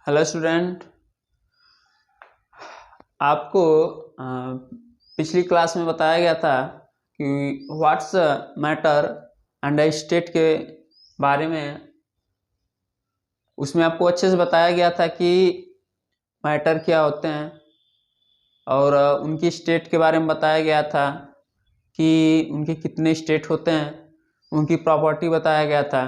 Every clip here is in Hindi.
Hello student. आपको पिछली क्लास में बताया गया था कि व्हाट्स मैटर एंड स्टेट के बारे में। उसमें आपको अच्छे से बताया गया था कि मैटर क्या होते हैं और उनकी स्टेट के बारे में बताया गया था कि उनके कितने स्टेट होते हैं, उनकी प्रॉपर्टी बताया गया था।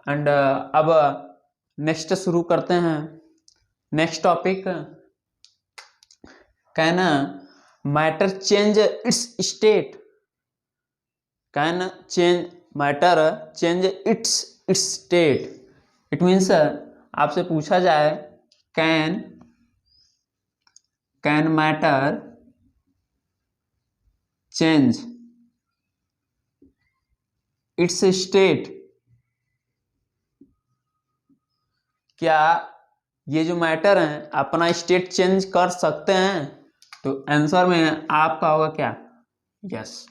एंड अब नेक्स्ट शुरू करते हैं। Next topic, can matter change it's state. Can matter change it's state. It means आपसे पूछा जाए can matter change it's state. क्या ये जो मैटर हैं अपना स्टेट चेंज कर सकते हैं? तो आंसर में आपका होगा क्या? यस,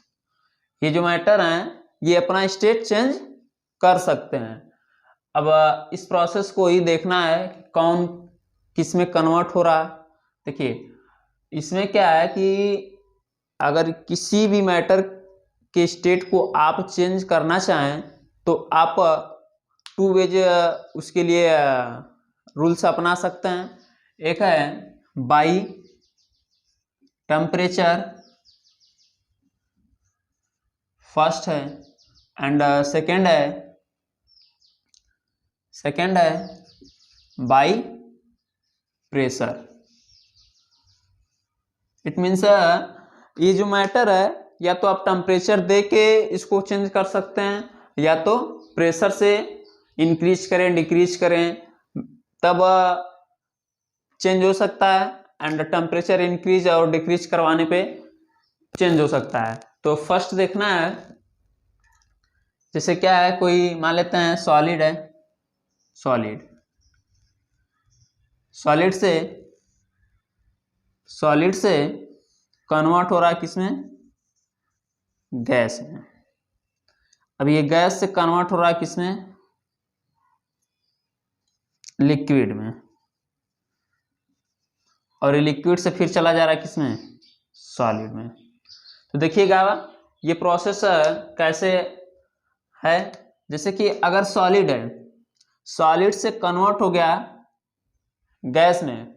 ये जो मैटर हैं ये अपना स्टेट चेंज कर सकते हैं। अब इस प्रोसेस को ही देखना है कि कौन किस में कन्वर्ट हो रहा है। देखिए, इसमें क्या है कि अगर किसी भी मैटर के स्टेट को आप चेंज करना चाहें तो आप टू वेज उसके लिए रूल्स अपना सकते हैं। एक है बाई टेम्परेचर, फर्स्ट है, एंड सेकंड है बाई प्रेशर। इट मीन्स ये जो मैटर है या तो आप टेम्परेचर दे के इसको चेंज कर सकते हैं या तो प्रेशर से इंक्रीज करें डिक्रीज करें तब चेंज हो सकता है। एंड टेम्परेचर इंक्रीज और डिक्रीज करवाने पे चेंज हो सकता है। तो फर्स्ट देखना है, जैसे क्या है, कोई मान लेते हैं सॉलिड है। सॉलिड से कन्वर्ट हो रहा है किसमें? गैस में। अब ये गैस से कन्वर्ट हो रहा है किसमें? लिक्विड में। और ये लिक्विड से फिर चला जा रहा है किसमें? सॉलिड में। तो देखिएगा ये प्रोसेस कैसे है। जैसे कि अगर सॉलिड है, सॉलिड से कन्वर्ट हो गया गैस में।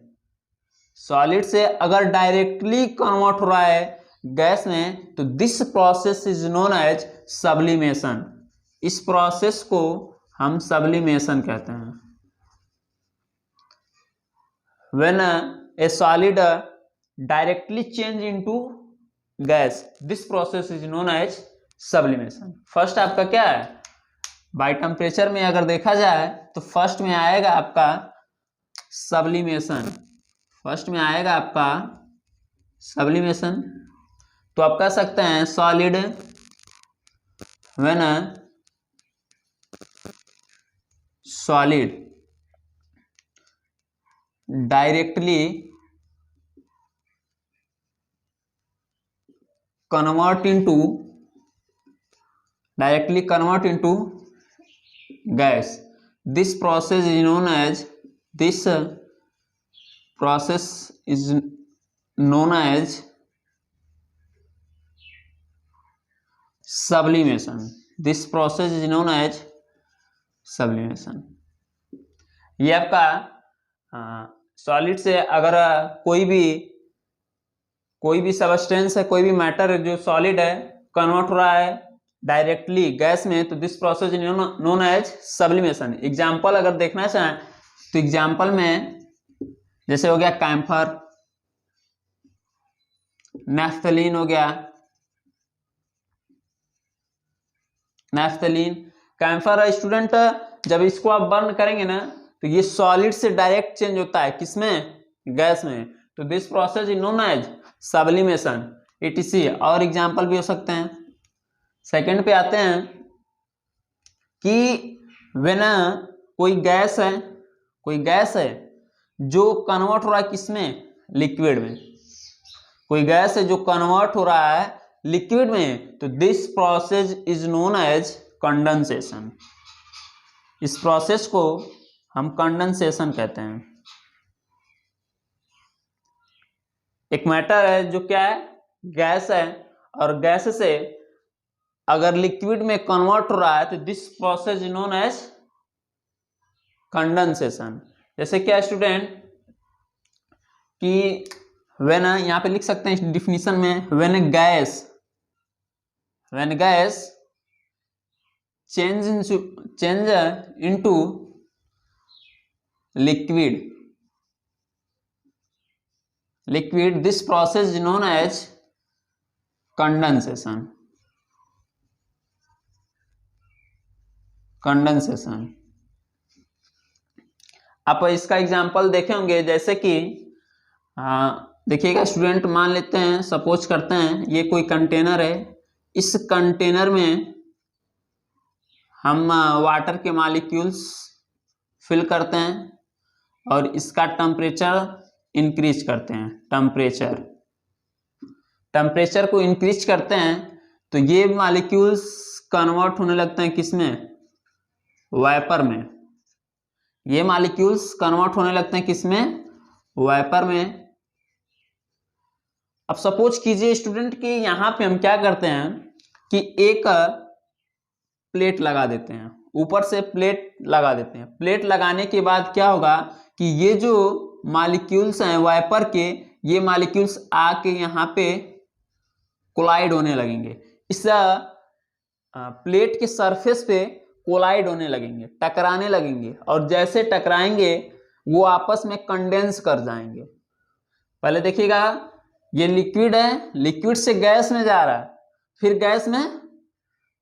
सॉलिड से अगर डायरेक्टली कन्वर्ट हो रहा है गैस में तो this process is known as sublimation. इस प्रोसेस को हम सब्लिमेशन कहते हैं। When a solid directly change into gas, this process is known as sublimation. First आपका क्या है, बाय टेम्परेचर में अगर देखा जाए तो फर्स्ट में आएगा आपका सब्लिमेशन। तो आप कह सकते हैं solid when solid directly convert into gas, this process is known as sublimation. ये आपका सॉलिड से अगर कोई भी सबस्टेंस है, कोई भी मैटर जो सॉलिड है कन्वर्ट हो रहा है डायरेक्टली गैस में तो this process is known as sublimation. Example अगर देखना चाहें तो एग्जांपल में जैसे हो गया कैम्फर, नैफ्थलीन हो गया। कैम्फर स्टूडेंट जब इसको आप बर्न करेंगे ना तो ये सॉलिड से डायरेक्ट चेंज होता है किसमें? गैस में। तो this process is known as sublimation etc। और एग्जांपल भी हो सकते हैं। सेकंड पे आते हैं कि व्हेन कोई गैस है जो कन्वर्ट हो रहा है किसमें? लिक्विड में। कोई गैस है जो कन्वर्ट हो रहा है लिक्विड में तो this process is known as condensation. इस प्रोसेस को हम कंडेंसेशन कहते हैं। एक मैटर है जो क्या है, गैस है, और गैस से अगर लिक्विड में कन्वर्ट हो रहा है तो this process is known as condensation. जैसे क्या स्टूडेंट कि व्हेन, यहां पे लिख सकते हैं डिफिनीशन में, when gas change into liquid, this process is known as condensation। आप इसका एग्जांपल देखे होंगे, जैसे कि देखिएगा स्टूडेंट, मान लेते हैं, सपोज करते हैं ये कोई कंटेनर है, इस कंटेनर में हम वाटर के मॉलिक्यूल्स फिल करते हैं और इसका टेम्परेचर इंक्रीज करते हैं। टेम्परेचर को इंक्रीज करते हैं तो ये मॉलिक्यूल्स कन्वर्ट होने लगते हैं किसमें, वेपर में। ये मॉलिक्यूल्स कन्वर्ट होने लगते हैं किसमें, वेपर में। अब सपोज कीजिए स्टूडेंट कि यहां पे हम क्या करते हैं कि एक प्लेट लगा देते हैं, ऊपर से प्लेट लगा देते हैं। प्लेट लगाने के बाद क्या होगा कि ये जो मॉलिक्यूल्स हैं वेपर के, ये मॉलिक्यूल्स आके यहाँ पे कोलाइड होने लगेंगे, इस प्लेट के सरफेस पे कोलाइड होने लगेंगे, टकराने लगेंगे, और जैसे टकराएंगे वो आपस में कंडेंस कर जाएंगे। पहले देखिएगा ये लिक्विड है, लिक्विड से गैस में जा रहा है, फिर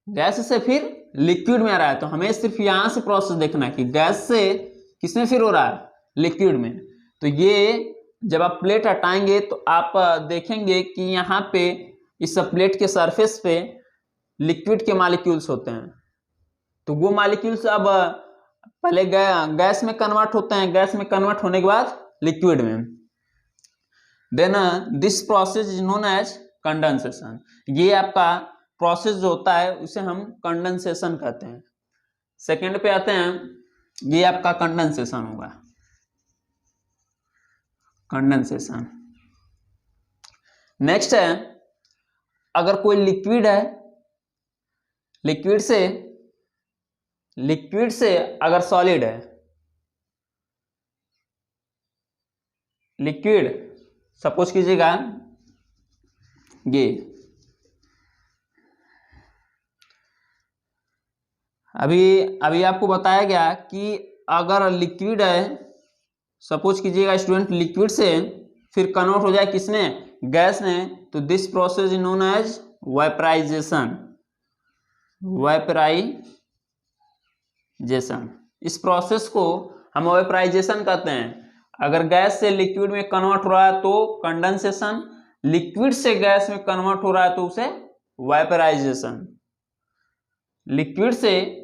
गैस से फिर लिक्विड में आ रहा है। तो हमें सिर्फ यहां से प्रोसेस देखना है कि गैस से किसमें फिर हो रहा है, लिक्विड में। तो ये जब आप प्लेट हटाएंगे तो आप देखेंगे कि यहाँ पे इस प्लेट के सरफेस पे लिक्विड के मॉलिक्यूल्स होते हैं। तो वो मॉलिक्यूल्स अब पहले गैस में कन्वर्ट होते हैं, गैस में कन्वर्ट होने के बाद लिक्विड में। Then this process is known as condensation. ये आपका प्रोसेस जो होता है उसे हम कंडेंसेशन कहते हैं। सेकंड पे आते हैं, ये आपका कंडेंसेशन होगा, कंडेंसेशन। नेक्स्ट है, अगर कोई लिक्विड है, लिक्विड से अगर सॉलिड है, लिक्विड सपोज कीजिएगा ये अभी आपको बताया गया कि अगर लिक्विड है, सपोज कीजिएगा स्टूडेंट, लिक्विड से फिर कन्वर्ट हो जाए किसमें, गैस में, तो this process is known as vaporisation. इस प्रोसेस को हम वेपराइजेशन कहते हैं। अगर गैस से लिक्विड में कन्वर्ट हो रहा है तो कंडेंसेशन, लिक्विड से गैस में कन्वर्ट हो रहा है तो उसे वेपराइजेशन, लिक्विड से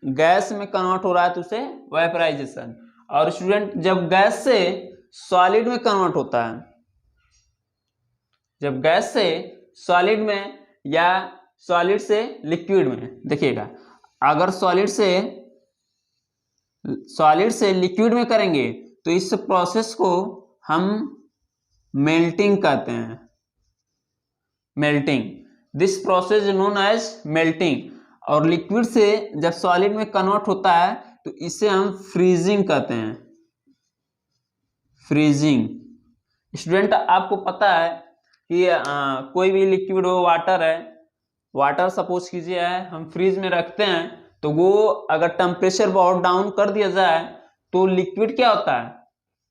गैस में कन्वर्ट हो रहा है तो उसे वेपराइजेशन। और स्टूडेंट जब गैस से सॉलिड में कन्वर्ट होता है, जब गैस से सॉलिड में या सॉलिड से लिक्विड में, देखिएगा अगर सॉलिड से लिक्विड में करेंगे तो इस प्रोसेस को हम मेल्टिंग कहते हैं, melting. This process is known as melting. और लिक्विड से जब सॉलिड में कन्वर्ट होता है तो इसे हम फ्रीजिंग कहते हैं, फ्रीजिंग। स्टूडेंट आपको पता है कि कोई भी लिक्विड हो, वाटर है, वाटर सपोज कीजिए है, हम फ्रीज में रखते हैं तो वो अगर टेम्परेचर बहुत डाउन कर दिया जाए तो लिक्विड क्या होता है,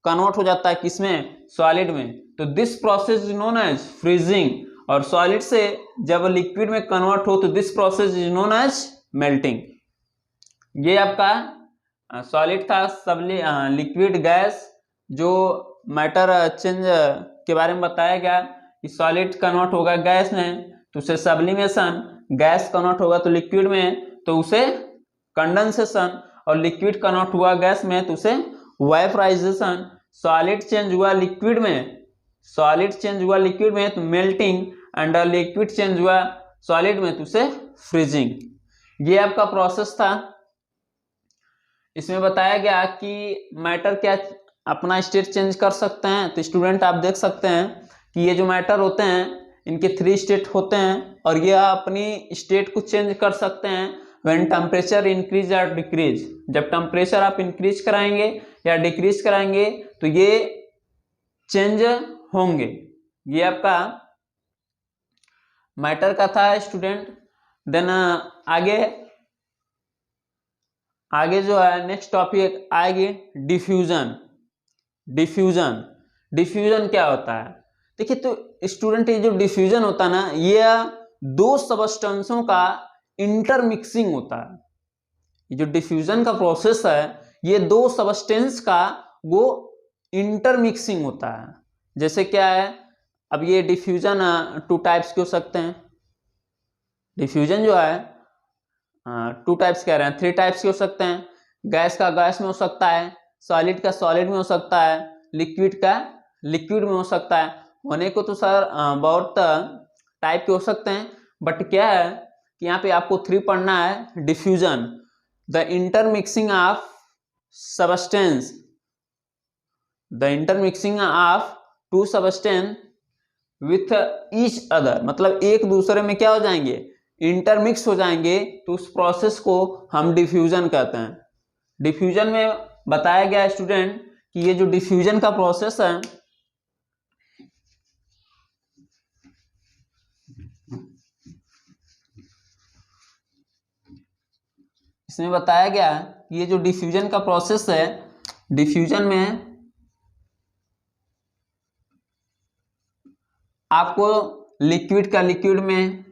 कन्वर्ट हो जाता है किसमें, सॉलिड में। तो this process is known as freezing. और सॉलिड से जब लिक्विड में कन्वर्ट हो तो this process is known as melting. ये आपका सॉलिड था, सब लिक्विड गैस जो मैटर चेंज के बारे में बताया गया कि सॉलिड कन्वर्ट होगा गैस में तो उसे सब्लिमेशन, गैस कन्वर्ट होगा तो लिक्विड में तो उसे कंडेंसेशन, और लिक्विड कन्वर्ट हुआ गैस में तो उसे वेपराइजेशन। सॉलिड चेंज हुआ लिक्विड में तो मेल्टिंग, एंड लिक्विड चेंज हुआ सॉलिड में तो उसे फ्रीजिंग। ये आपका प्रोसेस था। इसमें बताया गया कि मैटर क्या अपना स्टेट चेंज कर सकते हैं। तो स्टूडेंट आप देख सकते हैं कि ये जो मैटर होते हैं इनके 3 स्टेट होते हैं और ये अपनी स्टेट को चेंज कर सकते हैं व्हेन टेम्परेचर इंक्रीज या डिक्रीज। जब टेम्परेचर आप इंक्रीज कराएंगे या डिक्रीज कराएंगे तो ये चेंज होंगे। ये आपका मैटर का था स्टूडेंट। देन आगे जो है नेक्स्ट टॉपिक आएगी डिफ्यूजन। डिफ्यूजन क्या होता है? देखिए तो स्टूडेंट ये जो डिफ्यूजन होता है ना, ये 2 सबस्टेंसों का इंटरमिक्सिंग होता है। ये जो डिफ्यूजन का प्रोसेस है ये 2 सबस्टेंस का वो इंटरमिक्सिंग होता है। जैसे क्या है, अब ये डिफ्यूजन 2 टाइप्स के हो सकते हैं। डिफ्यूजन जो है 2 टाइप्स कह रहे हैं, 3 टाइप्स के हो सकते हैं। गैस का गैस में हो सकता है, सॉलिड का सॉलिड में हो सकता है, लिक्विड का लिक्विड में हो सकता है। होने को तो सर बहुत टाइप के हो सकते हैं, बट क्या है कि यहाँ पे आपको 3 पढ़ना है। Diffusion, the intermixing of substance, the intermixing of 2 substance with each other, मतलब एक दूसरे में क्या हो जाएंगे, इंटरमिक्स हो जाएंगे, तो उस प्रोसेस को हम डिफ्यूजन कहते हैं। डिफ्यूजन में बताया गया स्टूडेंट कि ये जो डिफ्यूजन का प्रोसेस है इसमें बताया गया कि ये जो डिफ्यूजन का प्रोसेस है, डिफ्यूजन में आपको लिक्विड का लिक्विड में,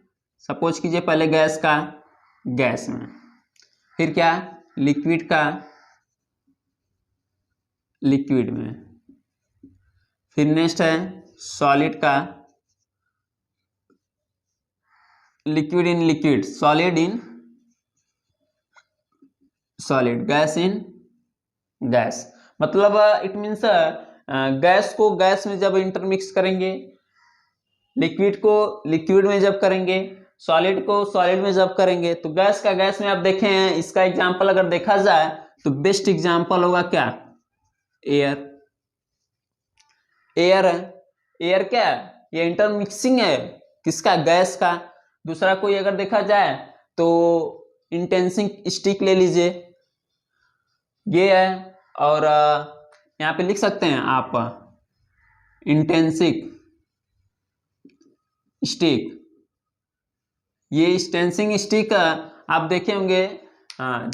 सपोज कीजिए पहले गैस का गैस में, फिर क्या लिक्विड का लिक्विड में, फिर नेक्स्ट है सॉलिड का liquid in liquid, solid in solid, gas in gas. मतलब इट मीन्स गैस को गैस में जब इंटरमिक्स करेंगे, लिक्विड को लिक्विड में जब करेंगे, सॉलिड को सॉलिड में जब करेंगे, तो गैस का गैस में आप देखें हैं, इसका एग्जांपल अगर देखा जाए तो बेस्ट एग्जांपल होगा क्या, एयर। एयर है, एयर क्या है, ये इंटरमिक्सिंग है किसका, गैस का। दूसरा कोई अगर देखा जाए तो इंटेंसिंग स्टिक ले लीजिए, ये है। और यहाँ पे लिख सकते हैं आप इंटेंसिक स्टिक। ये स्टेंसिंग स्टिक आप देखे होंगे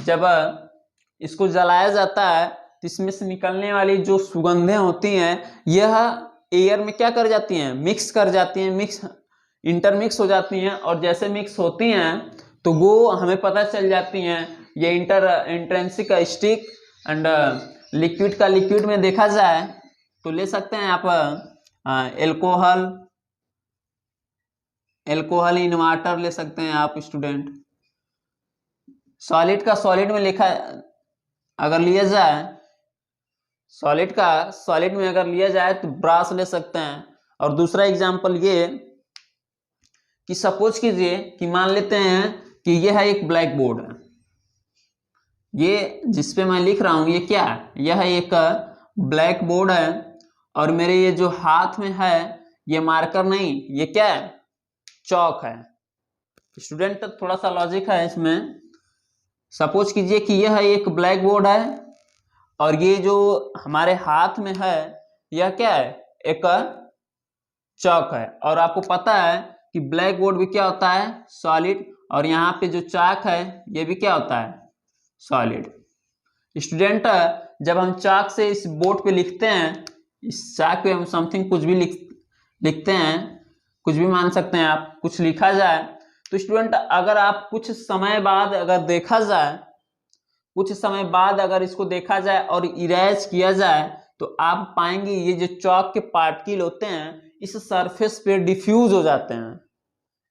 जब इसको जलाया जाता है तो इसमें से निकलने वाली जो सुगंधें होती हैं यह एयर में क्या कर जाती हैं, मिक्स कर जाती हैं, इंटरमिक्स हो जाती हैं। और जैसे मिक्स होती हैं तो वो हमें पता चल जाती हैं। ये इंट्रेंसिक स्टिक एंड लिक्विड का लिक्विड में देखा जाए तो ले सकते हैं आप एल्कोहल इन वाटर ले सकते हैं आप स्टूडेंट। सॉलिड का सॉलिड में लिखा अगर लिया जाए, सॉलिड का सॉलिड में अगर लिया जाए तो ब्रास ले सकते हैं। और दूसरा एग्जांपल ये कि सपोज कीजिए कि मान लेते हैं कि यह है एक ब्लैक बोर्ड है, ये जिसपे मैं लिख रहा हूं ये क्या है, यह एक ब्लैक बोर्ड है और मेरे ये जो हाथ में है ये मार्कर नहीं, ये क्या है, चौक है। स्टूडेंट थोड़ा सा लॉजिक है इसमें। सपोज कीजिए कि यह एक ब्लैक बोर्ड है और ये जो हमारे हाथ में है यह क्या है, एक चौक है। और आपको पता है कि ब्लैक बोर्ड भी क्या होता है, सॉलिड। और यहाँ पे जो चाक है ये भी क्या होता है, सॉलिड। स्टूडेंट जब हम चाक से इस बोर्ड पे लिखते हैं, इस चाक पे हम समथिंग कुछ भी लिखते हैं, कुछ भी मान सकते हैं आप, कुछ लिखा जाए तो स्टूडेंट अगर आप कुछ समय बाद अगर देखा जाए, कुछ समय बाद अगर इसको देखा जाए और इरेज किया जाए तो आप पाएंगे ये जो चौक के पार्टिकल होते हैं इस सरफेस पे डिफ्यूज हो जाते हैं।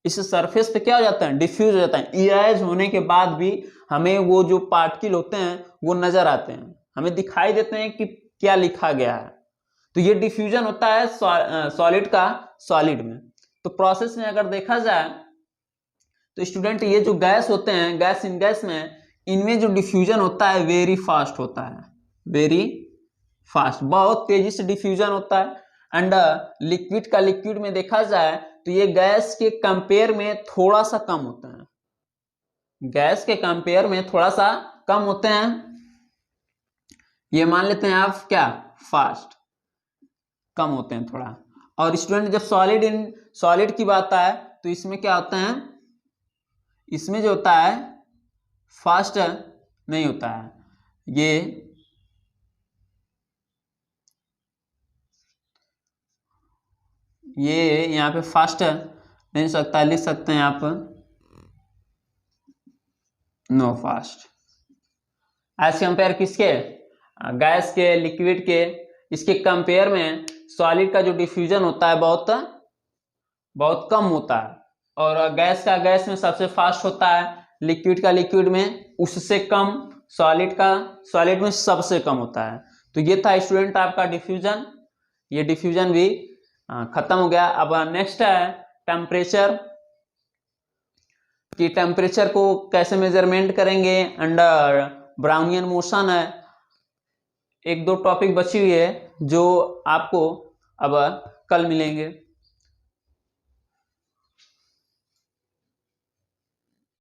इस सरफेस पे क्या हो जाता है, डिफ्यूज हो जाता है। इरेज होने के बाद भी हमें वो जो पार्टिकल होते हैं वो नजर आते हैं, हमें दिखाई देते हैं कि क्या लिखा गया है। तो ये डिफ्यूजन होता है सॉलिड का सॉलिड में। तो प्रोसेस में अगर देखा जाए तो स्टूडेंट ये जो गैस होते हैं, गैस इन गैस में इनमें जो डिफ्यूजन होता है वेरी फास्ट होता है, वेरी फास्ट, बहुत तेजी से डिफ्यूजन होता है। एंड लिक्विड का लिक्विड में देखा जाए तो ये गैस के कंपेयर में थोड़ा सा कम होता है, गैस के कंपेयर में थोड़ा सा कम होते हैं। ये मान लेते हैं आप क्या, फास्ट, कम होते हैं थोड़ा। और स्टूडेंट जब सॉलिड की बात आए तो इसमें क्या होता है, इसमें जो होता है फास्ट नहीं होता है, ये यहाँ पे फास्ट नहीं हो सकता, लिख सकते हैं आप नो फास्ट। एज कंपेयर किसके, गैस के, लिक्विड के, इसके कंपेयर में सॉलिड का जो डिफ्यूजन होता है बहुत कम होता है। और गैस का गैस में सबसे फास्ट होता है, लिक्विड का लिक्विड में उससे कम, सॉलिड में सबसे कम होता है। तो ये था स्टूडेंट आपका डिफ्यूजन, ये डिफ्यूजन भी खत्म हो गया। अब नेक्स्ट है टेम्परेचर, कि टेम्परेचर को कैसे मेजरमेंट करेंगे अंडर ब्राउनियन मोशन है। एक दो टॉपिक बची हुई है जो आपको अब कल मिलेंगे।